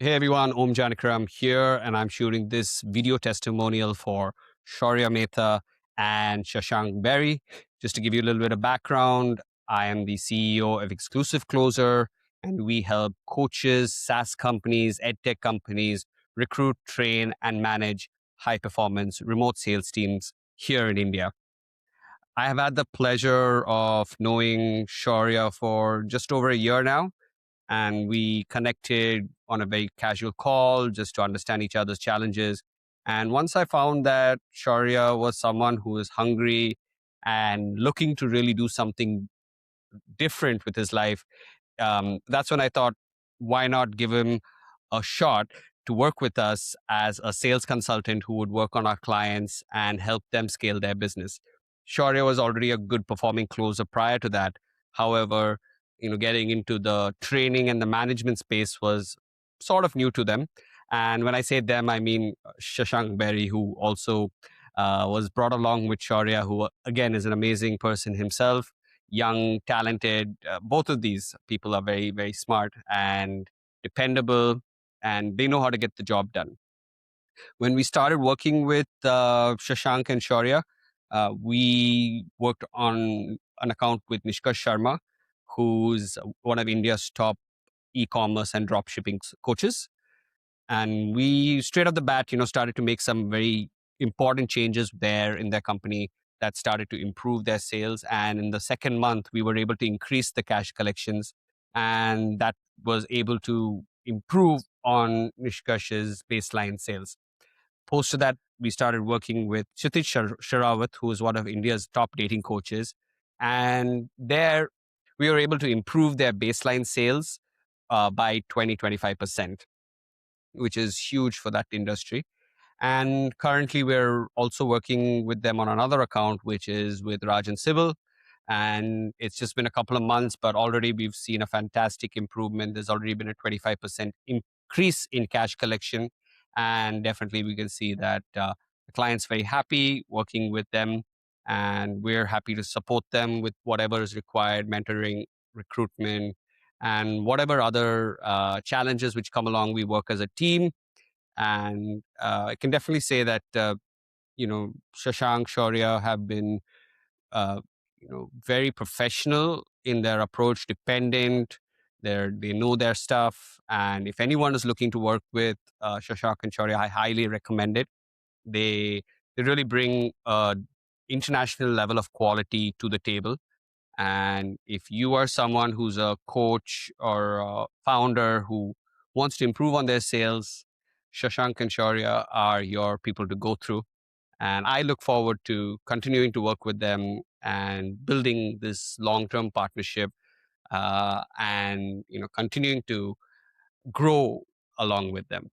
Hey everyone, Janakiram here, and I'm shooting this video testimonial for Shaurya Mehta and Shashank Berry. Just to give you a little bit of background, I am the CEO of Exclusive Closer, and we help coaches, SaaS companies, edtech companies recruit, train, and manage high performance remote sales teams here in India. I have had the pleasure of knowing Shaurya for just over a year now, and we connected on a very casual call just to understand each other's challenges. And once I found that Shaurya was someone who is hungry and looking to really do something different with his life, that's when I thought, why not give him a shot to work with us as a sales consultant who would work on our clients and help them scale their business. Shaurya was already a good performing closer prior to that. However, getting into the training and the management space was sort of new to them. And when I say them, I mean Shashank Berry, who also was brought along with Shaurya, who again is an amazing person himself, young, talented. Both of these people are very, very smart and dependable, and they know how to get the job done. When we started working with Shashank and Shaurya, we worked on an account with Nishkash Sharma, who's one of India's top e-commerce and dropshipping coaches. And we straight off the bat, started to make some very important changes there in their company that started to improve their sales. And in the second month, we were able to increase the cash collections, and that was able to improve on Nishkash's baseline sales. Post to that, we started working with Sharawat, who is one of India's top dating coaches. And there, we were able to improve their baseline sales by 20-25%, which is huge for that industry. And currently, we're also working with them on another account, which is with Raj and Sybil. And it's just been a couple of months, but already we've seen a fantastic improvement. There's already been a 25% increase in cash collection. And definitely, we can see that the client's very happy working with them. And we're happy to support them with whatever is required, mentoring, recruitment, and whatever other challenges which come along. We work as a team, and I can definitely say that Shashank, Shaurya have been very professional in their approach, dependent. They know their stuff, and if anyone is looking to work with Shashank and Shaurya, I highly recommend it. They really bring international level of quality to the table. And if you are someone who's a coach or a founder who wants to improve on their sales, Shashank and Shaurya are your people to go through. And I look forward to continuing to work with them and building this long-term partnership, and continuing to grow along with them.